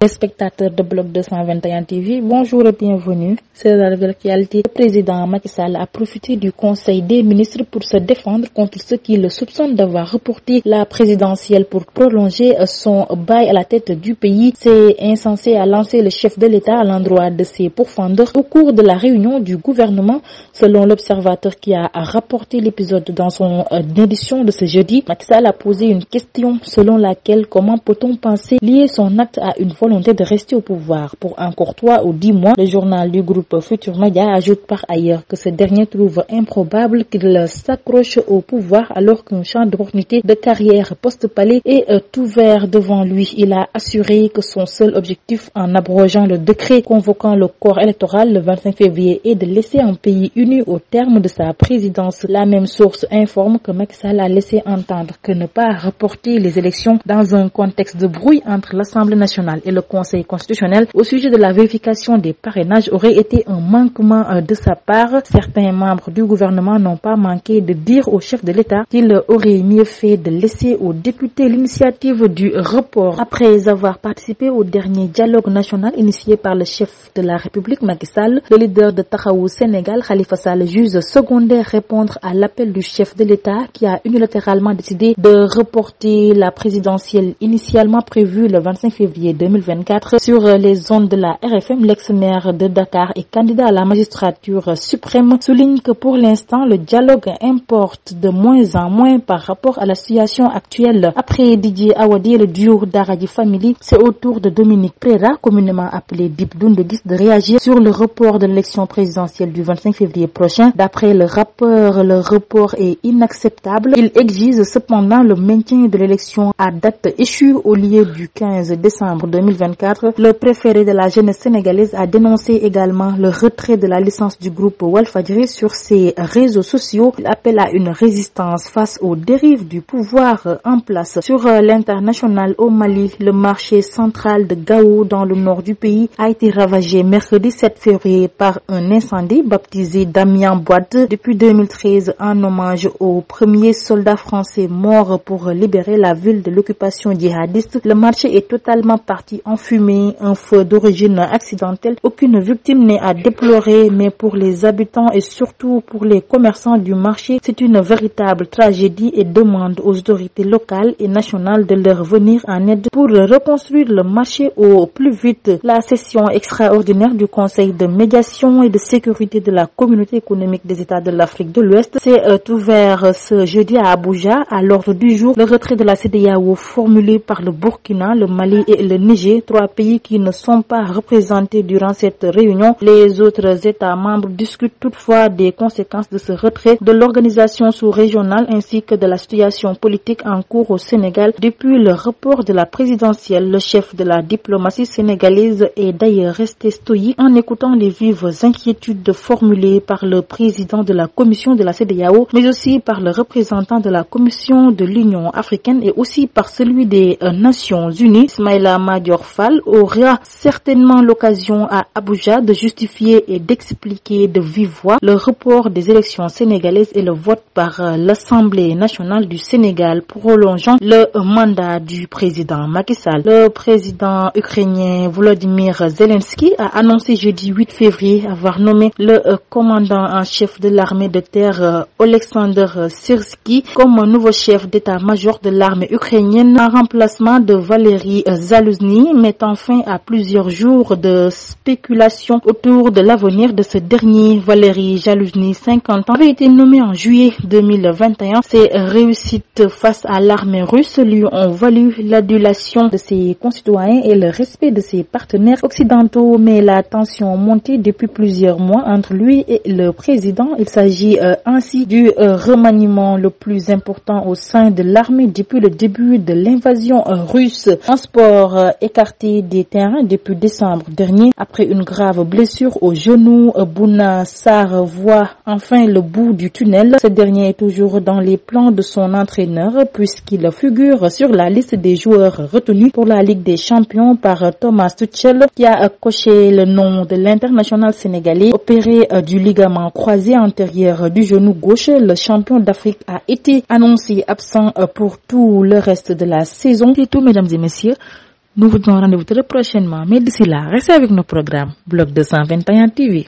Les spectateurs de Bloc 221 TV, bonjour et bienvenue. C'est l'actualité. Le président Macky Sall a profité du Conseil des ministres pour se défendre contre ceux qui le soupçonnent d'avoir reporté la présidentielle pour prolonger son bail à la tête du pays. C'est insensé, a lancé le chef de l'État à l'endroit de ses pourfendeurs au cours de la réunion du gouvernement. Selon l'observateur qui a rapporté l'épisode dans son édition de ce jeudi, Macky Sall a posé une question selon laquelle comment peut-on penser lier son acte à une volonté de rester au pouvoir pour encore 3 ou 10 mois. Le journal du groupe Futur Média ajoute par ailleurs que ce dernier trouve improbable qu'il s'accroche au pouvoir alors qu'un champ d'opportunité de carrière post-palais est ouvert devant lui. Il a assuré que son seul objectif en abrogeant le décret convoquant le corps électoral le 25 février est de laisser un pays uni au terme de sa présidence. La même source informe que Macky Sall a laissé entendre que ne pas reporter les élections dans un contexte de brouille entre l'Assemblée nationale et le Conseil constitutionnel au sujet de la vérification des parrainages aurait été un manquement de sa part. Certains membres du gouvernement n'ont pas manqué de dire au chef de l'État qu'il aurait mieux fait de laisser aux députés l'initiative du report. Après avoir participé au dernier dialogue national initié par le chef de la République Macky Sall, le leader de Taxawu Sénégal Khalifa Sall juge secondaire répondre à l'appel du chef de l'État qui a unilatéralement décidé de reporter la présidentielle initialement prévue le 25 février 2024 sur les ondes de la RFM. L'ex-maire de Dakar et candidat à la magistrature suprême souligne que pour l'instant le dialogue importe de moins en moins par rapport à la situation actuelle. Après Didier Awadi et le duo Daradi Family, c'est au tour de Dominique Prera, communément appelé Dip Doundouguis, de réagir sur le report de l'élection présidentielle du 25 février prochain. D'après le rappeur, le report est inacceptable. Il exige cependant le maintien de l'élection à date échue au lieu du 15 décembre 2024. Le préféré de la jeunesse sénégalaise a dénoncé également le retrait de la licence du groupe Walfadjri sur ses réseaux sociaux. Il appelle à une résistance face aux dérives du pouvoir en place. Sur l'international au Mali, le marché central de Gao dans le nord du pays a été ravagé mercredi 7 février par un incendie baptisé Damien Boite depuis 2013 en hommage aux premiers soldats français morts pour libérer la ville de l'occupation djihadiste. Le marché est totalement parti en fumée, un feu d'origine accidentelle. Aucune victime n'est à déplorer, mais pour les habitants et surtout pour les commerçants du marché, c'est une véritable tragédie et demande aux autorités locales et nationales de leur venir en aide pour reconstruire le marché au plus vite. La session extraordinaire du Conseil de médiation et de sécurité de la Communauté économique des États de l'Afrique de l'Ouest s'est ouvert ce jeudi à Abuja. À l'ordre du jour, le retrait de la CEDEAO formulé par le Burkina, le Mali et le Niger, 3 pays qui ne sont pas représentés durant cette réunion. Les autres États membres discutent toutefois des conséquences de ce retrait, de l'organisation sous-régionale ainsi que de la situation politique en cours au Sénégal depuis le report de la présidentielle. Le chef de la diplomatie sénégalaise est d'ailleurs resté stoïque en écoutant les vives inquiétudes formulées par le président de la commission de la CEDEAO, mais aussi par le représentant de la commission de l'Union africaine et aussi par celui des Nations Unies. Ismaïla Madior Fall aura certainement l'occasion à Abuja de justifier et d'expliquer de vive voix le report des élections sénégalaises et le vote par l'Assemblée nationale du Sénégal prolongeant le mandat du président Macky Sall. Le président ukrainien Volodymyr Zelensky a annoncé jeudi 8 février avoir nommé le commandant en chef de l'armée de terre Oleksandr Syrsky comme nouveau chef d'état-major de l'armée ukrainienne en remplacement de Valery Zaluzny, mettant fin à plusieurs jours de spéculation autour de l'avenir de ce dernier. Valery Zaluzny, 50 ans, avait été nommé en juillet 2021. Ses réussites face à l'armée russe lui ont valu l'adulation de ses concitoyens et le respect de ses partenaires occidentaux, mais la tension montée depuis plusieurs mois entre lui et le président. Il s'agit ainsi du remaniement le plus important au sein de l'armée depuis le début de l'invasion russe. Un sport écarté des terrains depuis décembre dernier après une grave blessure au genou. Bouna Sarr voit enfin le bout du tunnel. Ce dernier est toujours dans les plans de son entraîneur puisqu'il figure sur la liste des joueurs retenus pour la Ligue des Champions par Thomas Tuchel qui a coché le nom de l'international sénégalais. Opéré du ligament croisé antérieur du genou gauche, le champion d'Afrique a été annoncé absent pour tout le reste de la saison. C'est tout, mesdames et messieurs. Nous vous donnons rendez-vous très prochainement, mais d'ici là, restez avec nos programmes. Bloc 221 TV.